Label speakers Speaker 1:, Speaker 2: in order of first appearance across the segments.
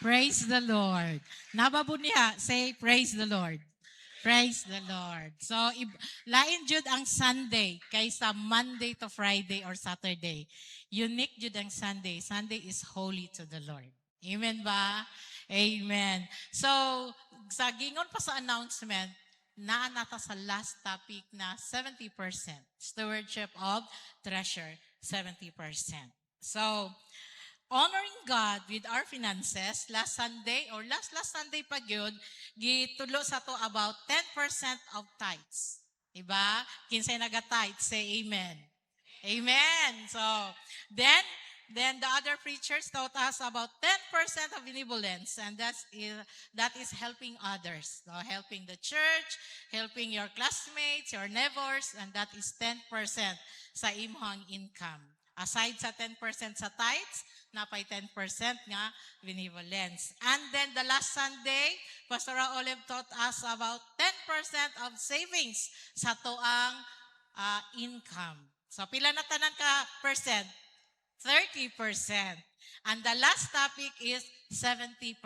Speaker 1: Praise the Lord. Nababuniha, say praise the Lord. Praise the Lord. So, lain jud ang Sunday kaysa Monday to Friday or Saturday. Unique jud ang Sunday. Sunday is holy to the Lord. Amen ba? Amen. So, sa gingon pa sa announcement, naanata sa last topic na 70%. Stewardship of treasure, 70%. So, honoring God with our finances, last Sunday or last Sunday pa gyud gitulo sa to about 10% of tithes. Diba? Kinsay naga-tithes, say amen. Amen. So, then the other preachers taught us about 10% of benevolence, and that is helping others. So, helping the church, helping your classmates, your neighbors, and that is 10% sa imong income. Aside sa 10% sa tithes, napay 10% nga benevolence. And then the last Sunday, Pastor Olive taught us about 10% of savings sa toang income. So pila na tanan ka percent? 30%. And the last topic is 70%.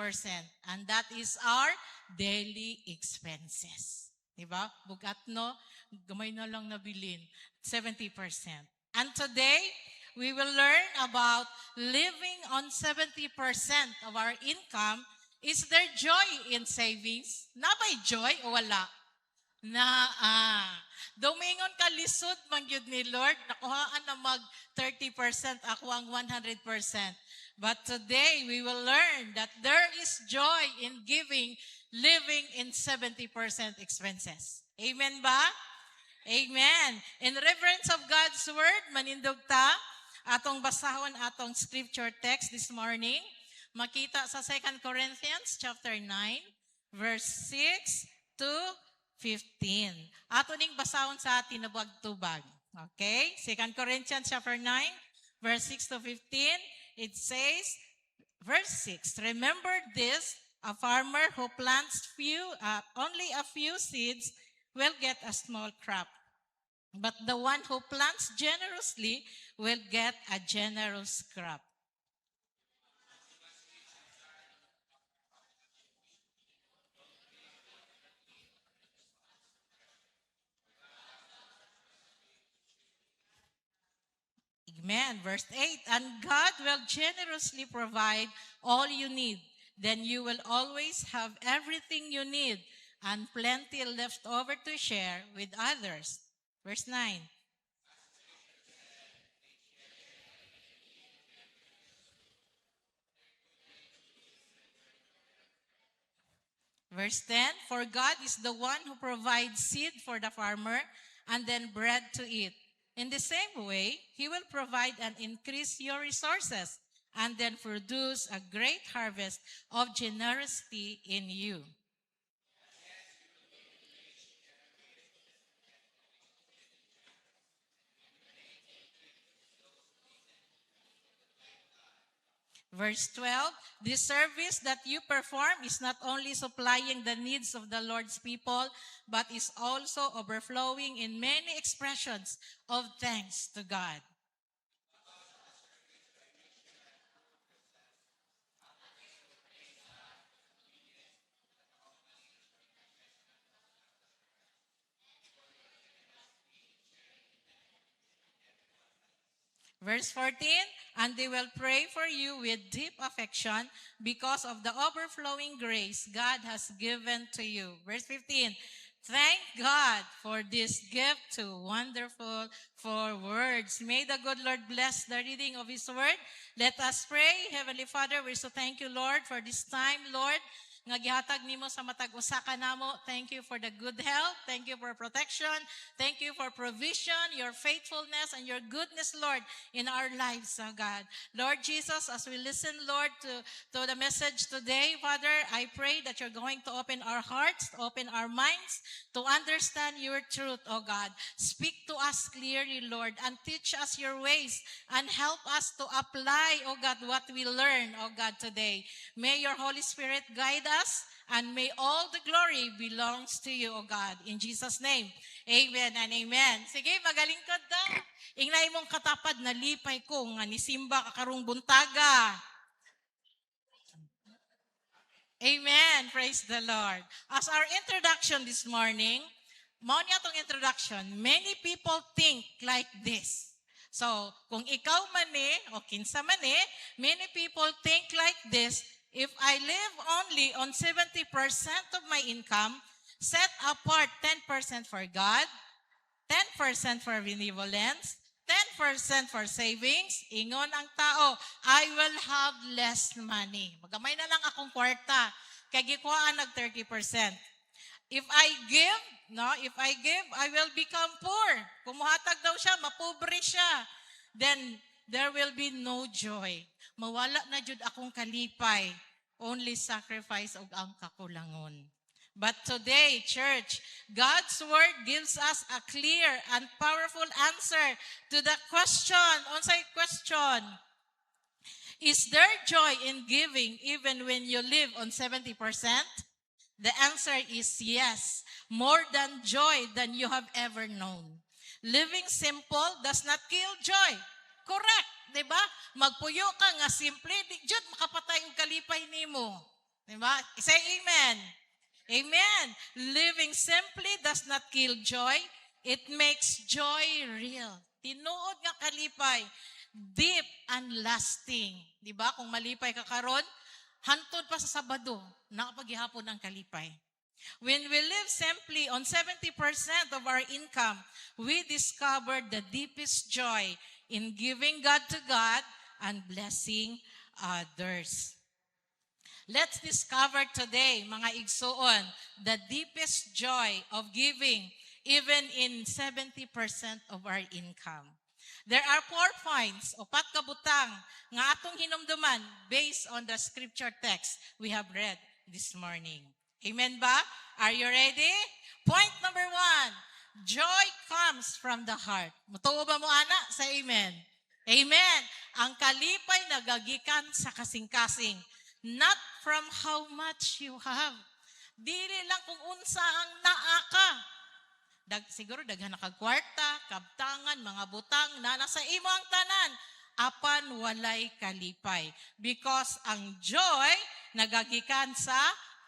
Speaker 1: And that is our daily expenses. Diba? Bugat no? Gamay na lang nabilin. 70%. And today, we will learn about living on 70% of our income. Is there joy in savings? Nabay joy o wala? Domingon ka lisod man gyud ni Lord, nakuhaan na mag 30%, ako ang 100%. But today we will learn that there is joy in giving, living in 70% expenses. Amen ba? Amen. In reverence of God's word, manindog ta atong basahon atong scripture text this morning. Makita sa 2 Corinthians chapter 9 verse 6 to 15. Ato ning basahon sa tinubag-tubag. Okay? 2 Corinthians chapter 9, verse 6 to 15. It says, verse 6, remember this, a farmer who plants only a few seeds will get a small crop. But the one who plants generously will get a generous crop. Amen. Verse 8, and God will generously provide all you need. Then you will always have everything you need and plenty left over to share with others. Verse 9. Verse 10, for God is the one who provides seed for the farmer and then bread to eat. In the same way, He will provide and increase your resources and then produce a great harvest of generosity in you. Verse 12, this service that you perform is not only supplying the needs of the Lord's people, but is also overflowing in many expressions of thanks to God. Verse 14, and they will pray for you with deep affection because of the overflowing grace God has given to you. Verse 15, thank God for this gift to wonderful for words. May the good Lord bless the reading of His word. Let us pray. Heavenly Father, we so thank you, Lord, for this time, Lord, nga gihatag nimo sa matag usa ka namo. Thank you for the good health. Thank you for protection. Thank you for provision, your faithfulness, and your goodness, Lord, in our lives, oh God. Lord Jesus, as we listen, Lord, to the message today, Father, I pray that you're going to open our hearts, open our minds, to understand your truth, oh God. Speak to us clearly, Lord, and teach us your ways, and help us to apply, oh God, what we learn, oh God, today. May your Holy Spirit guide us, and may all the glory belongs to you, O God. In Jesus' name, amen and amen. Sige, magaling ka da. Ingnay mong katapad, nalipay ko, nga ni Simba kakarong buntaga. Amen. Praise the Lord. As our introduction this morning, mao niya tong introduction, many people think like this. So, kung ikaw man o kinsa man many people think like this, if I live only on 70% of my income, set apart 10% for God, 10% for benevolence, 10% for savings, ingon ang tao, I will have less money. Magamay na lang akong kwarta. Kaya gikuhaan nag 30%. If I give, I will become poor. Kumuhatag daw siya, mapobre siya. Then, there will be no joy. Mawala na jud akong kalipay. Only sacrifice og ang kakulangon. But today, church, God's word gives us a clear and powerful answer to the question. Unsay question? Is there joy in giving even when you live on 70%? The answer is yes. More than joy than you have ever known. Living simple does not kill joy. Correct, 'di ba? Magpuyo ka nga simple, di jud makapatay og kalipay nimo. 'Di ba? Say amen. Amen. Living simply does not kill joy. It makes joy real. Tinuod nga kalipay, deep and lasting. 'Di ba? Kung malipay ka karon, hantod pa sa Sabado, nakapaghihapon ang kalipay. When we live simply on 70% of our income, we discover the deepest joy in giving God to God and blessing others. Let's discover today, mga igsuon, the deepest joy of giving even in 70% of our income. There are 4 points, upat ka butang, nga atong hinumduman based on the scripture text we have read this morning. Amen ba? Are you ready? Point number 1, joy comes from the heart. Mutuo ba mo, ana? Sa amen. Amen. Ang kalipay nagagikan sa kasing-kasing, not from how much you have. Dili lang kung unsa ang naa ka. Siguro daghan na kag kwarta, kabtangan, mga butang na nasa imo ang tanan apan walay kalipay, because ang joy nagagikan sa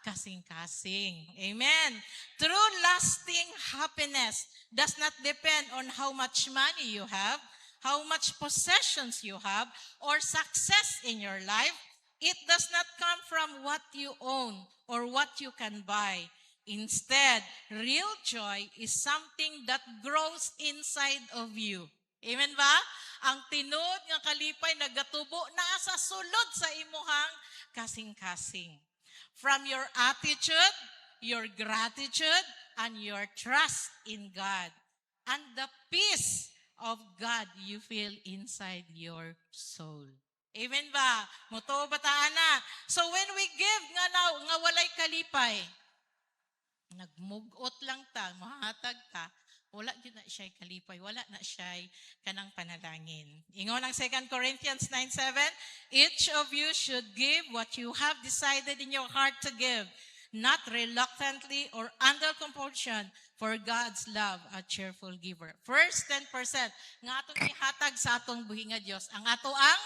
Speaker 1: kasing-kasing. Amen. True lasting happiness does not depend on how much money you have, how much possessions you have, or success in your life. It does not come from what you own or what you can buy. Instead, real joy is something that grows inside of you. Amen ba? Ang tinud nga kalipay nagatubo na sa sulod sa imuhang kasing-kasing. From your attitude, your gratitude, and your trust in God. And the peace of God you feel inside your soul. Amen ba? Muto ba taan na? So when we give nga walay kalipay, nagmugot lang ta, mahatag ta, wala yun na siya kalipay, wala na siya kanang panalangin. Ingon ang 2 Corinthians 9:7, each of you should give what you have decided in your heart to give, not reluctantly or under compulsion, for God's love a cheerful giver. First 10% nga atong ihatag sa atong buhi nga Dios, ang ato ang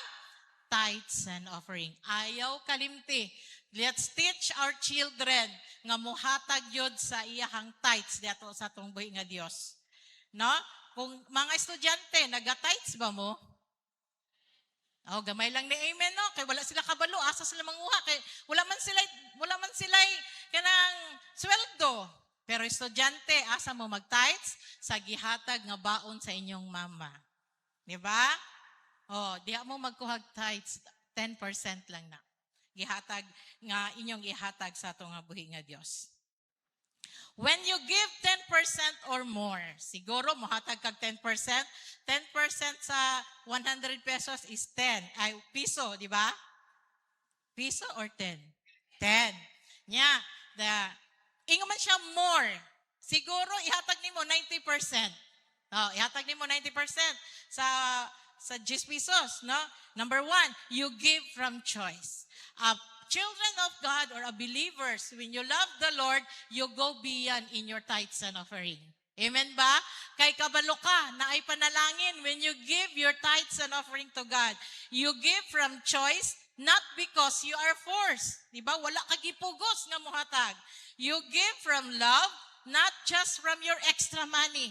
Speaker 1: tithes and offering. Ayaw kalimti. Let's teach our children nga muhatag yod sa iyahang tithes dito sa atong buhi nga Dios. No? Kung mga estudyante, naga-tithes ba mo? Oh, gamay lang ni amen, no? Kay wala sila kabalo, asa sila manguha kay wala man sila kanang sweldo. Pero estudyante, asa mo mag-tithes sa gihatag nga baon sa inyong mama. Di ba? Oh, diha mo magkuhag tithes 10% lang na. Gihatag nga inyong ihatag sa ato nga buhi nga Dios. When you give 10% or more, siguro mohatag kag 10%, 10% sa 100 pesos is 10. Ay piso, di ba? Piso or 10? 10. Nya, ingon man siya more. Siguro ihatag nimo 90%. Oh, ihatag nimo 90% sa 10 pesos, no? Number 1, you give from choice. Children of God or believers, when you love the Lord, you go beyond in your tithes and offering. Amen ba? Kay kabalo ka na ay panalangin when you give your tithes and offering to God. You give from choice, not because you are forced. Diba? Wala ka gipugos nga muhatag. You give from love, not just from your extra money.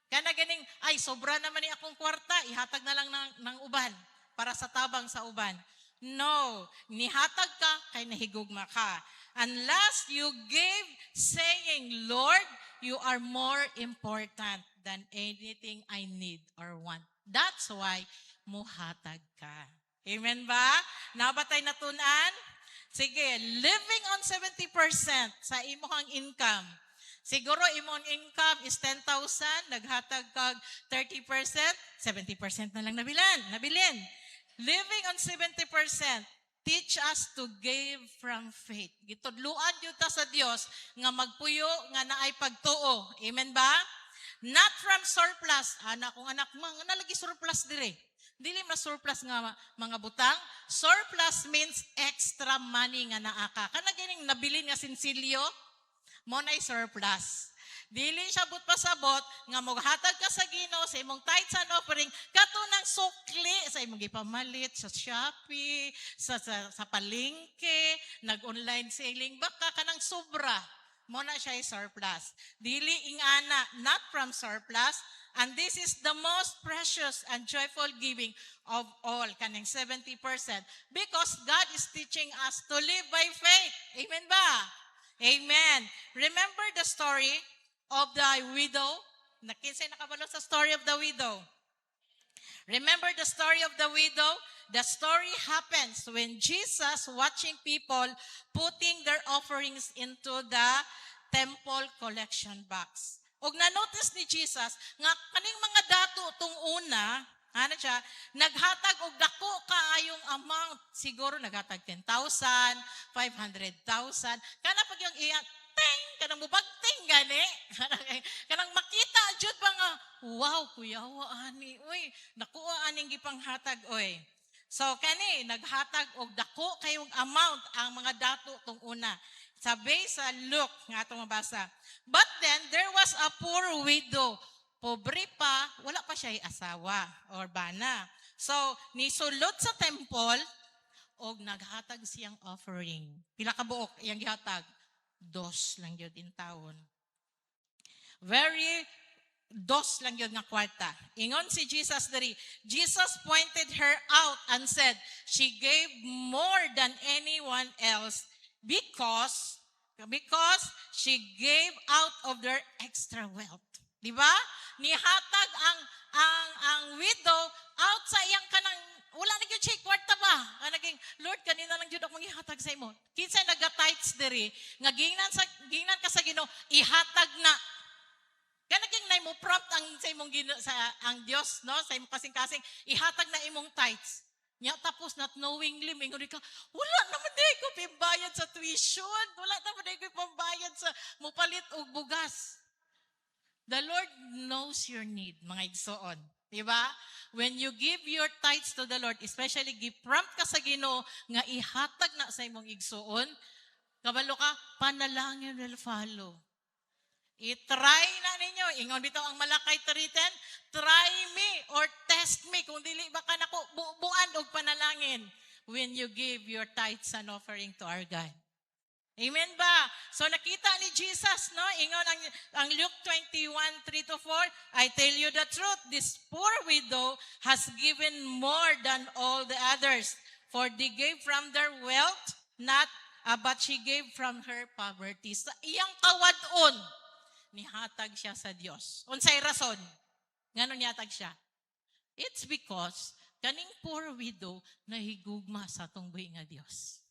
Speaker 1: Kana ganing, ay, sobra naman ni akong kwarta, ihatag na lang ng uban para sa tabang sa uban. No, nihatag ka, kay nahigugma ka. Unless you give saying, Lord, you are more important than anything I need or want. That's why muhatag ka. Amen ba? Nabatay natunan? Sige, living on 70% sa imong income. Siguro imong income is 10,000, naghatag kag 30%, 70% na lang nabilin. Living on 70%, teach us to give from faith. Gitudluan yun ta sa Dios nga magpuyo nga naay pagtuo. Amen ba? Not from surplus. Kung anak mo, nga nalagi surplus dire. Dili ma surplus nga mga butang. Surplus means extra money nga naaka. Kana gining nabilin nga sinsilyo, mo na'y surplus. Dili siya but pasabot nga maghatag ka sa Ginoo sa imong tithes and offering katunang sukli sa imong gipamalit sa Shopee, sa palengke, nag-online selling baka kanang sobra. Mo na siya surplus. Dili ingana, not from surplus, and this is the most precious and joyful giving of all, kaning 70%, because God is teaching us to live by faith. Amen ba? Amen. Remember the story of the widow? Nakinsay nakabalo sa story of the widow. Remember the story of the widow? The story happens when Jesus watching people putting their offerings into the temple collection box. Og na-notice ni Jesus nga kaning mga dato tong una, naghatag og dako kaayong amount. Siguro naghatag 10,000, 500,000. Kana pag yung iya, kanang mubagting gani. Kanang makita jud ba nga, wow, kuyawa ani, uy, nakuha aning gipanghatag, oy. So kani naghatag og dako kayong amount ang mga dato tong una. Sabi sa Luke nga atong mabasa. But then there was a poor widow. Pobre pa, wala pa siya asawa or bana. So nisulod sa temple og naghatag siyang offering. Pila ka buok iyang gihatag? 2 lang yun in taon. Very 2 lang yun nga kwarta. Ingon si Jesus diri. Jesus pointed her out and said, she gave more than anyone else because she gave out of their extra wealth. Di ba? Nihatag ang widow out sa iyang kanang wala na gyud siya kwarta ba? Naging Lord kanina lang jud akong ihatag sa imo. Kinsa naga-tithes diri nga gingnan ka sa Ginoo ihatag na. Kanaging nay mo prompt ang sa imong sa ang Dios no sa imong kasing-kasing ihatag na imong tithes. Nya tapos not knowingly mingon ka wala naman day ko pambayad sa tuition, wala naman day ko pambayad sa mupalit og bugas. The Lord knows your need, mga igsoon. Diba? When you give your tithes to the Lord, especially give prompt ka sa Ginoo nga ihatag na sa imong igsoon, kabalo ka, panalangin will follow. I-try na ninyo. Ingon bitaw ang Malakay 3:10, try me or test me kung dili ba ka nako buuan og panalangin when you give your tithes and offering to our God. Amen ba? So nakita ni Jesus, no? Ingon ang Luke 21:3-4, I tell you the truth, this poor widow has given more than all the others, for they gave from their wealth, but she gave from her poverty. Sa iyang kawadon, nihatag siya sa Dios. Unsay rason? Ngano nihatag siya? It's because kaning poor widow nahigugma sa atong buhi nga Dios.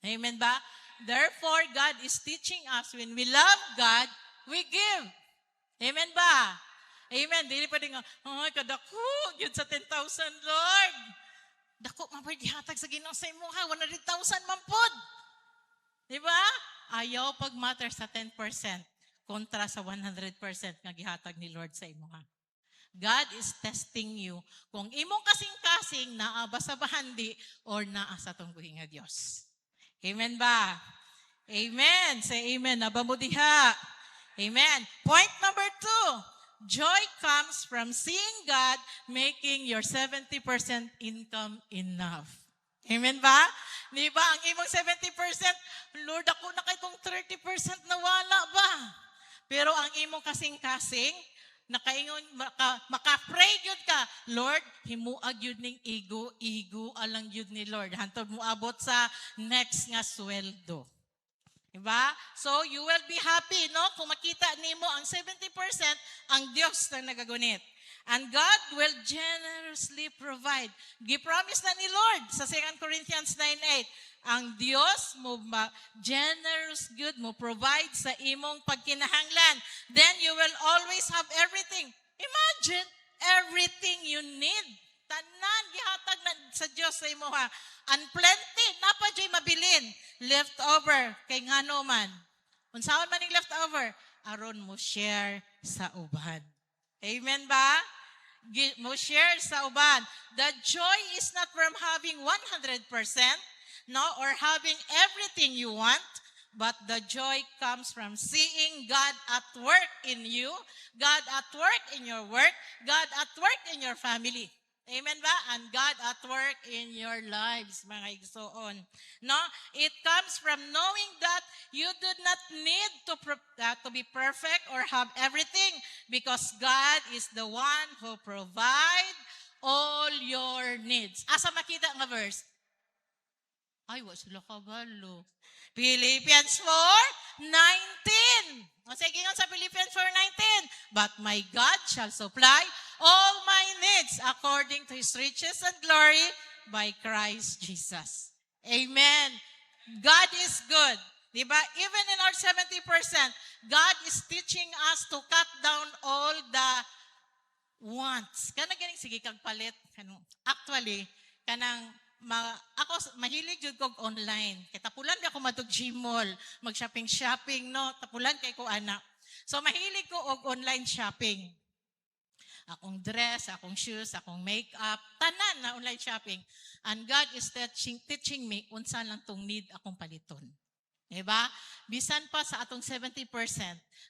Speaker 1: Amen ba? Therefore, God is teaching us when we love God, we give. Amen ba? Amen. Dili pa din nga, kadako, yun sa 10,000, Lord. Dako, mapadhihatag sa Ginoo sa imo ha, 100,000 mampod. Diba? Ayaw pag-matter sa 10% kontra sa 100% nga gihatag ni Lord sa imo ha. God is testing you kung imong kasing-kasing naa ba sa bahandi or naa sa tungbuhi nga Dios. Amen ba? Amen. Say amen. Nabamudiha. Amen. Point number 2. Joy comes from seeing God making your 70% income enough. Amen ba? Di ba? Ang imong 70%, Lord, ako na kay kung 30% nawala ba? Pero ang imong kasing-kasing, nakaingon, maka-pray yun ka, Lord, himuag yun ning igo alang yun ni Lord. Hantod mo abot sa next nga sweldo. Diba? So, you will be happy, no? Kung makita nimo ang 70%, ang Diyos na nagagunit. And God will generously provide. Gipromise na ni Lord sa 2 Corinthians 9:8. Ang Diyos mo generous good mo provide sa imong pagkinahanglan. Then you will always have everything. Imagine everything you need. Tanan gihatag na sa Dios sa imo ha. And plenty, napadyoy mabilin. Leftover kay ngano man. Unsaon man ning leftover? Aron mo share sa uban. Amen ba? Mo share sa uban. The joy is not from having 100%, no, or having everything you want, but the joy comes from seeing God at work in you, God at work in your work, God at work in your family. Amen ba? And God at work in your lives, mga igsoon. No? It comes from knowing that you do not need to be perfect or have everything because God is the one who provides all your needs. Asa makita nga verse? Ay, wa sila kabalo. Philippians 4:19. O sige nga sa Philippians 4:19. But my God shall supply all my needs according to His riches and glory by Christ Jesus. Amen. God is good. Diba? Even in our 70%, God is teaching us to cut down all the wants. Kanang ganing sige kag palit. Actually, kanang ako mahilig jud kog online. Kay tapulan di ako matug Gmall, mag-shopping, no? Tapulan kay ko ana. So mahilig ko og online shopping. Akong dress, akong shoes, akong makeup, tanan na online shopping. And God is teaching me unsa lang tong need akong paliton. Diba? Bisan pa sa atong 70%,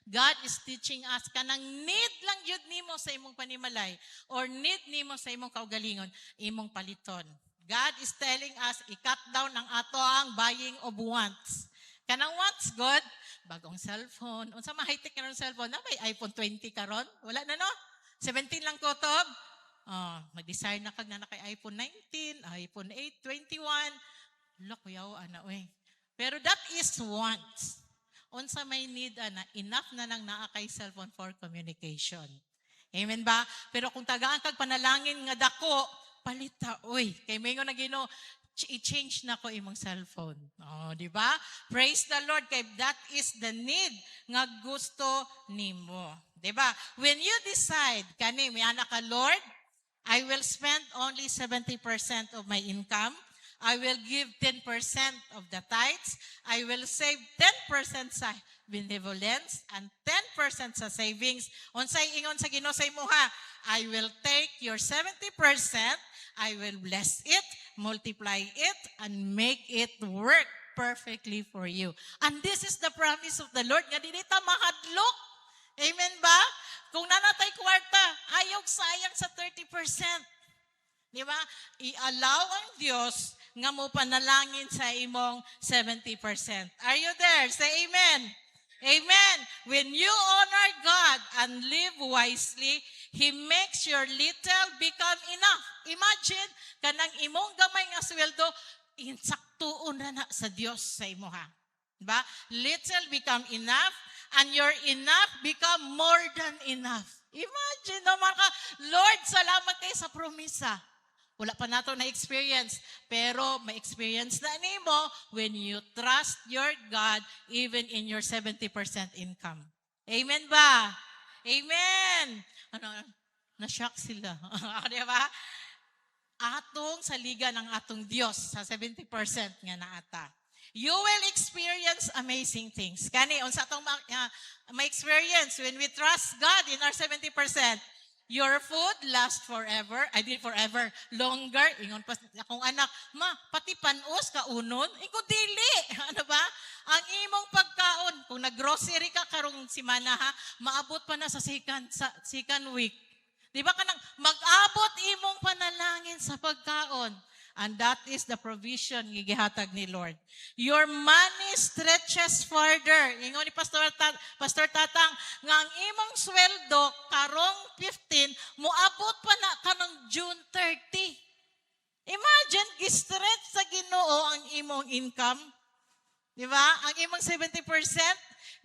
Speaker 1: God is teaching us kanang need lang yun nimo sa imong panimalay or need nimo sa imong kaugalingon, imong paliton. God is telling us, i-cut down ang ato ang buying of wants. Kanang wants, God, bagong cellphone. Unsa ma high-tech karon cellphone? Na may iPhone 20 karon? Wala na no? 17 lang ko tob. Mag-design na kag na kay iPhone 19, iPhone 8, 21. Look, yaw ana oy. Pero that is wants. Unsa may need ana, enough na nang naa kay cellphone for communication. Amen ba? Pero kung tagaan kag panalangin nga dako, palita, uy, kay may nga nagino, i-change na ko imong cellphone. Di ba? Praise the Lord, kay that is the need nga gusto nimo. Di ba? When you decide, kani, may anak ka, Lord, I will spend only 70% of my income. I will give 10% of the tithes. I will save 10% sa benevolence and 10% sa savings. Unsay ingon sa Ginoo sa imuha, I will take your 70%, I will bless it, multiply it, and make it work perfectly for you. And this is the promise of the Lord nga dili ta mahadlok. Amen ba? Kung nanatay kwarta, ayaw sayang sa 30%. Di ba? I-allow ang Diyos nga mo panalangin sa imong 70%. Are you there? Say amen. Amen. When you honor God and live wisely, He makes your little become enough. Imagine, kanang imong gamay nga sweldo, insaktuon na sa Diyos sa imo ha. Diba? Little become enough, and your enough become more than enough. Imagine naman ka, Lord, salamat kayo sa promisa. Wala pa nato na experience, pero may experience na nimo when you trust your God even in your 70% income. Amen ba? Amen. Na-shock sila. Di ba? Atong sa liga ng atong Diyos sa 70% nga naata. You will experience amazing things. Kani, unsa atong may experience when we trust God in our 70%. Your food lasts forever. I mean forever. Longer. Ingon pa akong anak, ma, pati panos kaunon? Ingo dili. Ano ba? Ang imong pagkaon, kung nag-grocery ka karong simana ha, maabot pa na sa second week. Di ba kanang mag-abot imong panalangin sa pagkaon? And that is the provision nga gihatag ni Lord. Your money stretches farther. Ingon ni Pastor Tatang, nga ang imong sweldo karong 15, muabot pa na kanang June 30. Imagine, gistretch sa Ginoo ang imong income. Di ba? Ang imong 70%,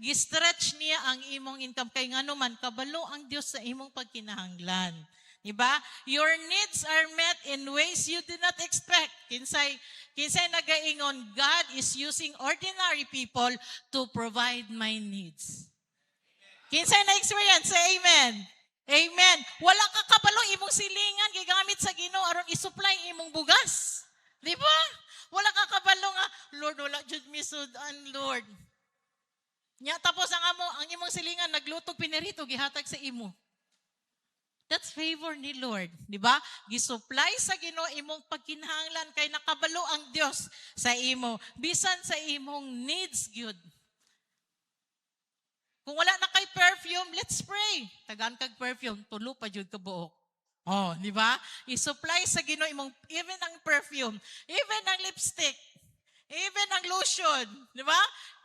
Speaker 1: gistretch niya ang imong income. Kay nga naman, kabalo ang Diyos sa imong pagkinahanglan. Diba? Your needs are met in ways you did not expect. Kinsay nagaingon, God is using ordinary people to provide my needs. Kinsay na-experience? Say amen. Amen. Wala ka kabalo imong silingan, gigamit sa Ginoo aron isupply imong bugas. Diba? Wala ka kabalo nga, Lord, wala jud mi sudan, Lord. Nya tapos ang imong silingan naglutog pinirito gihatag sa imo. That's favor ni Lord, di ba? Gisupply sa Ginoo imong pagkinahanglan kay nakabalo ang Dios sa imo, bisan sa imong needs gyud. Kung wala na kay perfume, let's pray. Tagaan kag perfume, tulo pa jud ka buok. Oh, di ba? I-supply sa Ginoo imong even ang perfume, even ang lipstick, even ang lotion, di ba?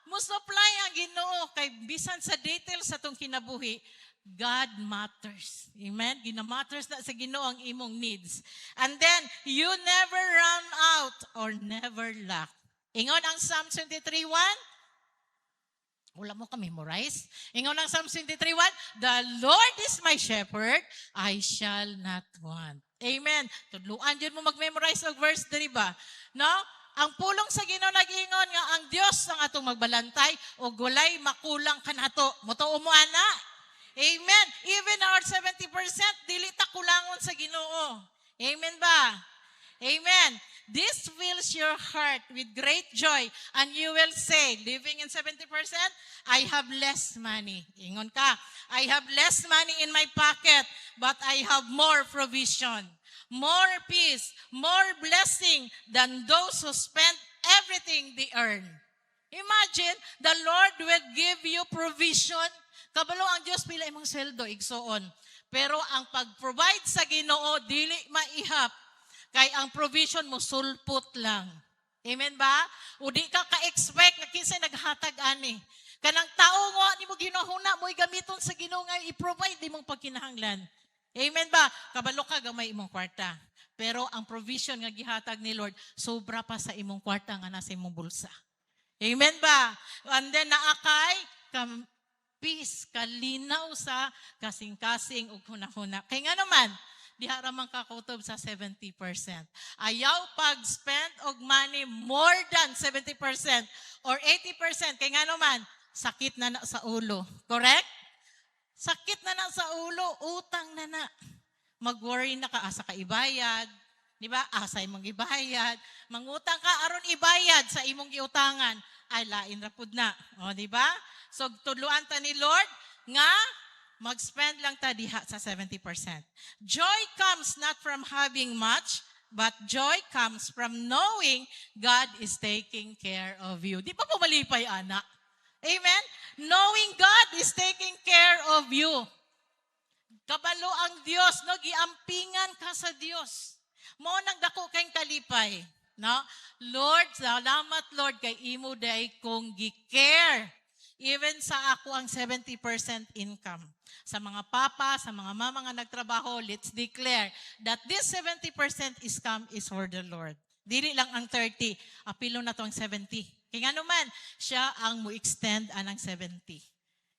Speaker 1: Mo supply ang Ginoo kay bisan sa details sa tong kinabuhi. God matters. Amen? Ginamatters na sa Ginoo ang imong needs. And then, you never run out or never lack. Ingon ang Psalm 23:1. Wala mo ka memorize. Ingon ang Psalm 23:1. The Lord is my shepherd, I shall not want. Amen. Tudluan dyan mo mag-memorize og verse, diba? No? Ang pulong sa Ginoo nag-ingon nga ang Dios ang atong magbalantay o gulay makulang kanato. Motuo mo ana. Amen. Even our 70%, dili ta kulangon sa Ginoo. Amen ba? Amen. This fills your heart with great joy and you will say, living in 70%, I have less money. Ingon ka, I have less money in my pocket, but I have more provision, more peace, more blessing than those who spend everything they earn. Imagine, the Lord will give you provision. Kabalo ang Diyos pila imong sweldo, igsoon. Pero ang pag-provide sa Ginoo, dili maihap. Kay ang provision mo, sulpot lang. Amen ba? O di ka ka-expect na kinsay naghatag ani. Kanang tao mo, ni mo ginahuna, mo gamiton sa Ginoo nga i-provide imong pagkinahanglan. Amen ba? Kabalo ka gamay imong kwarta. Pero ang provision nga gihatag ni Lord, sobra pa sa imong kwarta nga nasa imong bulsa. Amen ba? And then naakay, peace, kalinaw sa kasing-kasing ug hunahuna. Kay nga naman, diha ra man kakutob sa 70%. Ayaw pag-spend og money more than 70% or 80%. Kay nga naman, sakit na sa ulo. Correct? Sakit na sa ulo, utang na. Mag-worry na ka, asa ka ibayad. Di ba? Asa imong ibayad. Mangutang ka, aron ibayad sa imong giutangan. Ay, lain rapod na. O, di ba? So, tudluan ta ni Lord nga mag-spend lang ta diha sa 70%. Joy comes not from having much, but joy comes from knowing God is taking care of you. Di pa po malipay, anak? Amen? Knowing God is taking care of you. Kabalo ang Diyos, no? Giampingan ka sa Diyos. Mo nang dako kayong kalipay. No? Lord, salamat Lord, kay imo day kong gi-care. Even sa ako ang 70% income. Sa mga papa, sa mga mama nga nagtrabaho, let's declare that this 70% income is for the Lord. Dili lang ang 30, apilo na to ang 70. Kaya nga naman, siya ang mo-extend anang 70.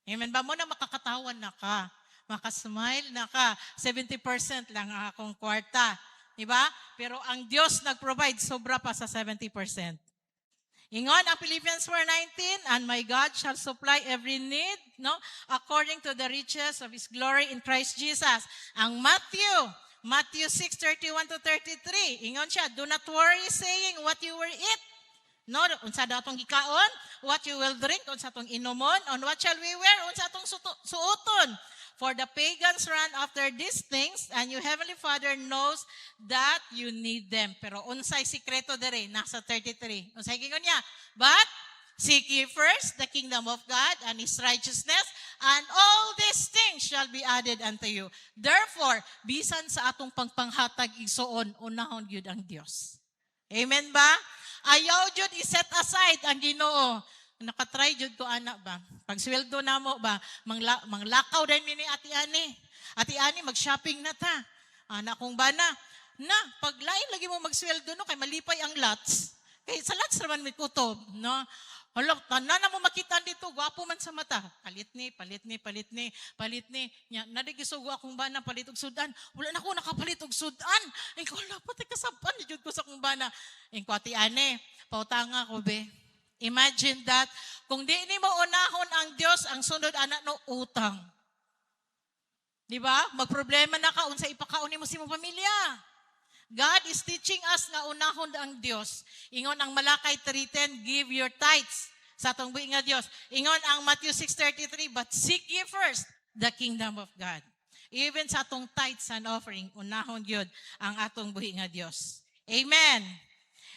Speaker 1: Amen ba? Mo na makakatawan na ka, makasmile na ka, 70% lang ang akong kwarta. Diba? Pero ang Diyos nag-provide, sobra pa sa 70%. Ingon ang Philippians 4:19, and my God shall supply every need, no, according to the riches of His glory in Christ Jesus. Ang Matthew 6:31-33, ingon siya, do not worry saying what you will eat, no, unsa datong gikaon, what you will drink, unsa atong inumon, on what shall we wear, unsa atong suoton. For the pagans run after these things, and your heavenly Father knows that you need them. Pero unsay sikreto dere, nasa 33. Unsay gingon niya? But seek ye first the kingdom of God and His righteousness, and all these things shall be added unto you. Therefore, bisan sa atong pangpanghatag igsuon, unahon gyud ang Dios. Amen ba? Ayaw jud i-set aside ang Ginoo. Nakatry jud ko ana ba? Pag sweldo namo ba, manglakaw din ni Ate Ani. Ate Ani mag-shopping na ta. Ana kong bana. Na, pag lain lagi mo magsweldo no kay malipay ang lots. Kay sa lots naman may kutob, no? Hala, tanan na mo makita dito, gwapo man sa mata. Palit ni. Nya, nadigisogo akong bana, palit og sudan. Wala na ko nakapalit og sudan. Ko, dapat kasapan, jud ko sa akong bana. Ko, Ate Ane, pautanga ko, be. Imagine that, kung di ni mo unahon ang Diyos, ang sunod anak no, utang. Di ba? Magproblema na ka, unsa ipakaon mo si mo pamilya. God is teaching us nga unahon ang Diyos. Ingon ang Malakay 3:10, give your tithes sa atong buhi nga Diyos. Ingon ang Matthew 6:33, but seek ye first the kingdom of God. Even sa atong tithes and offering, unahon yun ang atong buhi nga Diyos. Amen.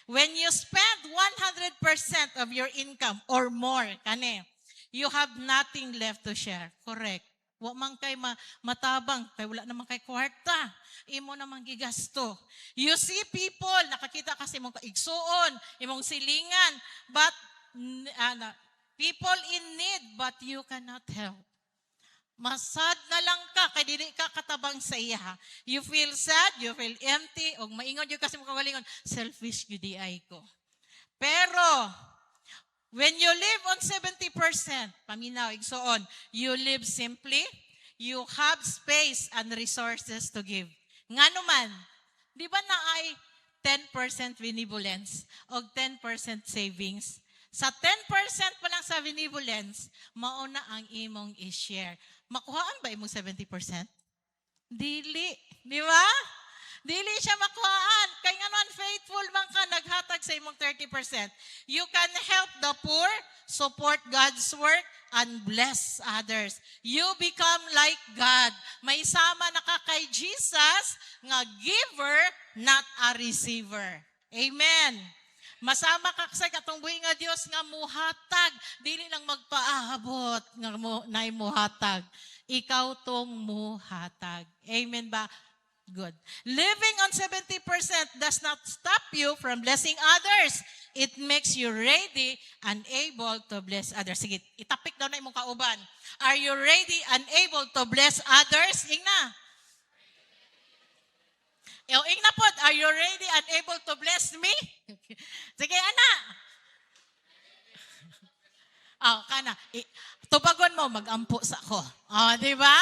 Speaker 1: When you spend 100% of your income or more, kani, you have nothing left to share. Correct. Wa man kay matabang, kay wala naman kay kwarta. Imo naman gigasto. You see people, nakakita kasi mong kaigsuon, imong silingan, but people in need, but you cannot help. Masad na lang ka, kay dili ka katabang sa iya. You feel sad, you feel empty, o maingon yun kasi mong kagalingon, selfish gudi ay ko. Pero, when you live on 70%, paminaw, igsoon, you live simply, you have space and resources to give. Nga naman, di ba na ay 10% benevolence o 10% savings? Sa 10% pa lang sa benevolence, mauna ang imong i-share. Makuhaan ba imong 70%? Dili. Di ba? Dili siya makuhaan. Kaya nga naman, faithful man ka, naghatag sa imong 30%. You can help the poor, support God's work, and bless others. You become like God. May sama na ka kay Jesus, nga giver, not a receiver. Amen. Masama ka sa katong buhi nga Dios nga muhatag, dili lang magpaabot nga nay muhatag. Ikaw tong muhatag. Amen ba? Good. Living on 70% does not stop you from blessing others. It makes you ready and able to bless others. Sige, itapik daw na imong kauban. Are you ready and able to bless others? Ingna. Ingna po, are you ready and able to bless me? Sige, ana. Kana. Tubagon mo, mag-ampo sa ko. Di ba?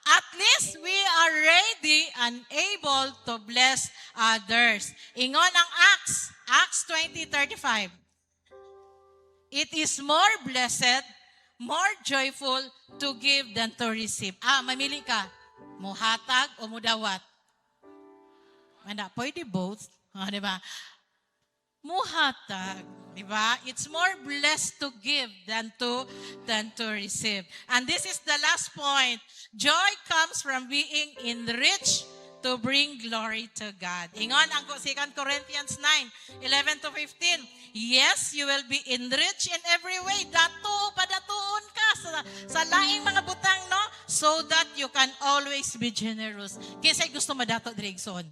Speaker 1: At least we are ready and able to bless others. Ingon ang Acts 20:35. It is more blessed, more joyful to give than to receive. Mamili ka. Muhatag o mudawat? Pwede both. Di ba? Muhatag. Diba? It's more blessed to give than to receive. And this is the last point. Joy comes from being enriched to bring glory to God. Ingon ang 2 Corinthians 9:11-15. Yes, you will be enriched in every way. Padatuon ka sa laing mga butang, no? So that you can always be generous. Kinsay gusto madato dirigson?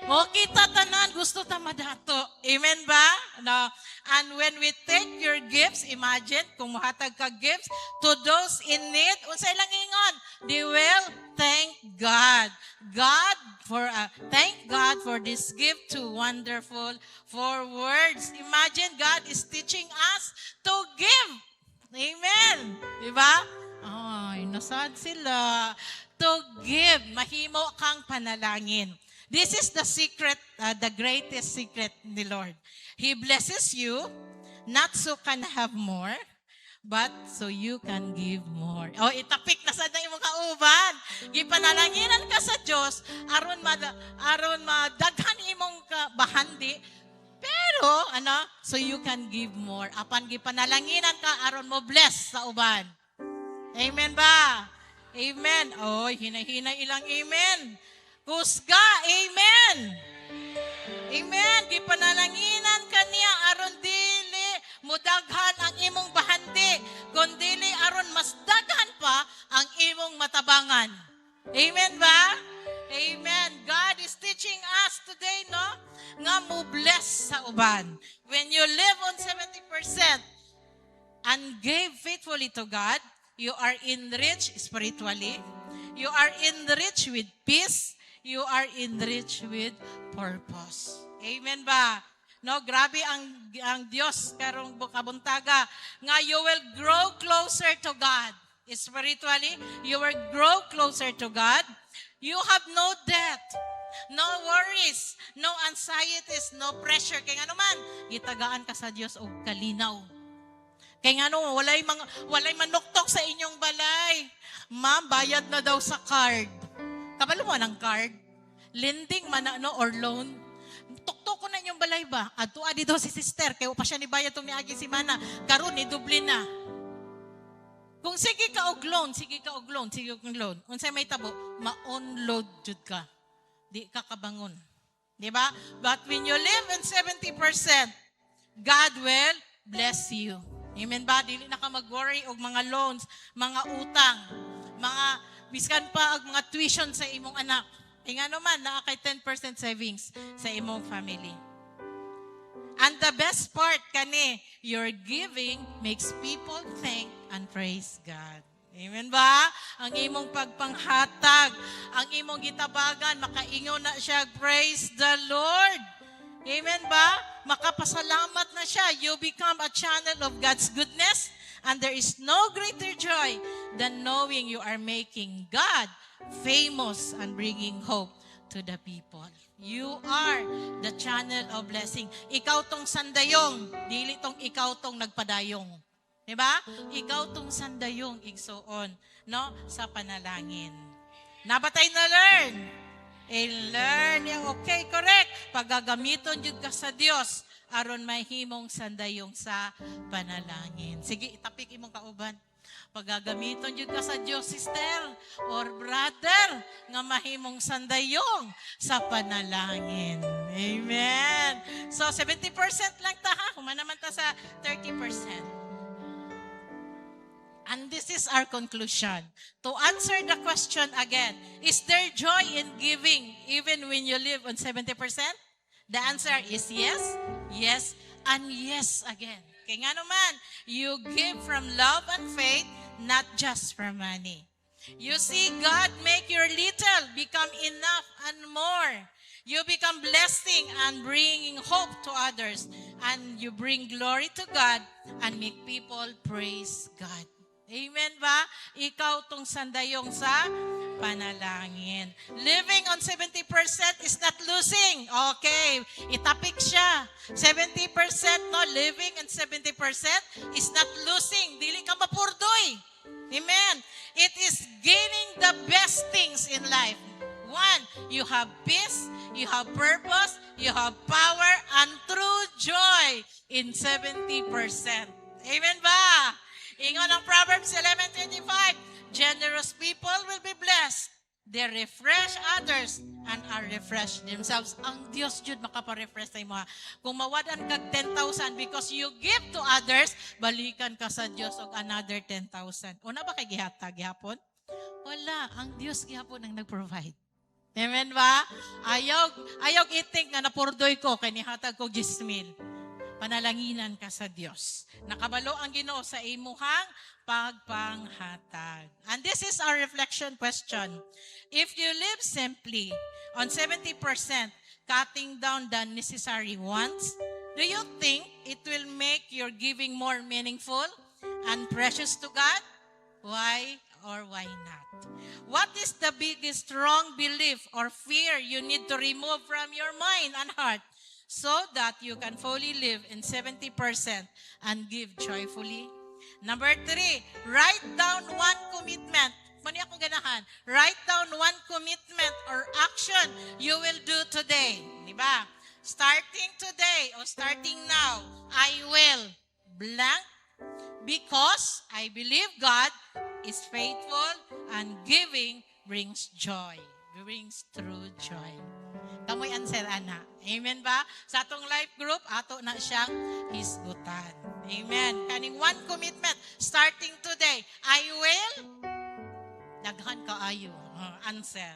Speaker 1: Kita tanan, gusto ta madato. Amen ba? No. And when we take your gifts, imagine, kung mahatag ka gifts, to those in need, unsay lang ingon, they will thank God. Thank God for this gift to wonderful for words. Imagine, God is teaching us to give. Amen. Diba? Ay, nasad sila. To give, mahimo kang panalangin. This is the secret, the greatest secret ni Lord. He blesses you, not so can have more, but so you can give more. Itapik na sa imong kauban. Gipanalanginan ka sa Dios aron madaghan imong bahandi. Pero so you can give more. Apan gipanalanginan ka aron mo bless sa uban. Amen ba? Amen. Hinay-hinay ilang amen. Kusga, amen. Amen. Gipanananginan kaniya aron dili mudaghan ang imong bahandi, kundili aron mas daghan pa ang imong matabangan. Amen ba? Amen. God is teaching us today, no? kauban. When you live on 70% and give faithfully to God, you are enriched spiritually. You are enriched with peace. You are enriched with purpose. Amen ba? No, grabe ang Diyos karong kabuntaga nga you will grow closer to God. Spiritually, you will grow closer to God. You have no debt, no worries, no anxieties, no pressure. Kaya nga naman, gitagaan ka sa Diyos o kalinaw. Kaya nga no, walay manuktok sa inyong balay. Ma'am, bayad na daw sa card. Kabalo mo ng card? Lending man or loan? Tuktok ko na inyong balay ba? Ato adi daw si sister, kaya pa siya ni bayad tumiagi si mana. Karon ni dublin na. Kung sige ka og loan. Unsay may tabo, ma-onload jud ka. Di ka kabangon. Di ba? But when you live in 70%, God will bless you. Amen ba? Dili na ka mag-worry og mga loans, mga utang, mga biskan pa og mga tuition sa imong anak. Nga naman, kay 10% savings sa imong family. And the best part, kani, your giving makes people thank and praise God. Amen ba? Ang imong pagpanghatag, ang imong gitabagan, makaingon na siya, praise the Lord. Amen ba? Makapasalamat na siya. You become a channel of God's goodness, and there is no greater joy than knowing you are making God famous and bringing hope to the people. You are the channel of blessing. Ikaw tong sandayong, dili tong ikaw tong nagpadayong. Diba? Ikaw tong sandayong igsoon, no? Sa panalangin. Nabatay na learn. Learn. Okay, correct. Pagagamiton jud ka sa Dios aron mahimong sandayong sa panalangin. Sige, itapik imong kauban. Pagagamiton jud ka sa Dios, sister or brother, nga mahimong sandayong sa panalangin. Amen. So 70% lang ta ha, humana man ta sa 30%. And this is our conclusion. To answer the question again, is there joy in giving even when you live on 70%? The answer is yes, yes, and yes again. Kaya nga naman, you give from love and faith, not just from money. You see, God make your little become enough and more. You become blessing and bringing hope to others. And you bring glory to God and make people praise God. Amen ba? Ikaw tong sandayong sa panalangin. Living on 70% is not losing. Okay, itapik siya. 70%, no? Living on 70% is not losing. Dili ka mapurdoy. Amen. It is gaining the best things in life. One, you have peace, you have purpose, you have power, and true joy in 70%. Amen ba? Ingon ang Proverbs 11:25, generous people will be blessed. They refresh others and are refreshed themselves. Ang Diyos jud makaparefresh sa imo. Kung mawadan kag 10,000 because you give to others, balikan ka sa Diyos og another 10,000. Una ba kay gihatag gihapon? Wala, ang Diyos gihapon ang nag-provide. Amen ba? Ayaw i-think nga napurdoy ko kay nihatag ko 10,000. Panalanginan ka sa Diyos. Nakabalo ang Ginoo sa imuhang pagpanghatag. And this is our reflection question. If you live simply on 70%, cutting down the necessary wants, do you think it will make your giving more meaningful and precious to God? Why or why not? What is the biggest wrong belief or fear you need to remove from your mind and heart so that you can fully live in 70% and give joyfully? Number 3, write down one commitment. Mani akong ganahan. Write down one commitment or action you will do today. Diba? Starting today or starting now, I will blank because I believe God is faithful and giving brings joy. Brings true joy. Kamoy answer, ana. Amen ba? Sa atong life group, ato na siyang hisgutan. Amen. Kaning one commitment, starting today, I will, daghan kaayo, answer.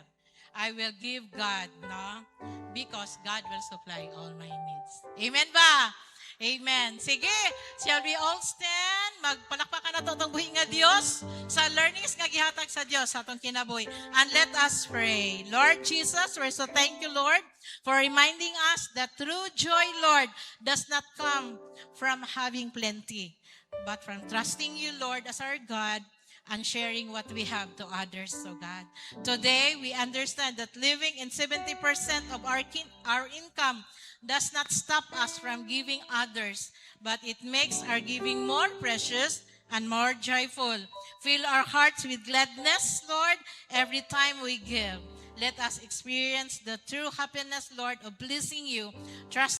Speaker 1: I will give God, no? because God will supply all my needs. Amen ba? Amen. Sige, shall we all stand? Magpalakpakan na to itong buhi nga Diyos sa learnings nga gihatag sa Diyos sa itong kinabuhi. And let us pray. Lord Jesus, we're so thank you, Lord, for reminding us that true joy, Lord, does not come from having plenty, but from trusting you, Lord, as our God, and sharing what we have to others, so God. Today, we understand that living in 70% of our income does not stop us from giving others, but it makes our giving more precious and more joyful. Fill our hearts with gladness, Lord, every time we give. Let us experience the true happiness, Lord, of pleasing you, trusting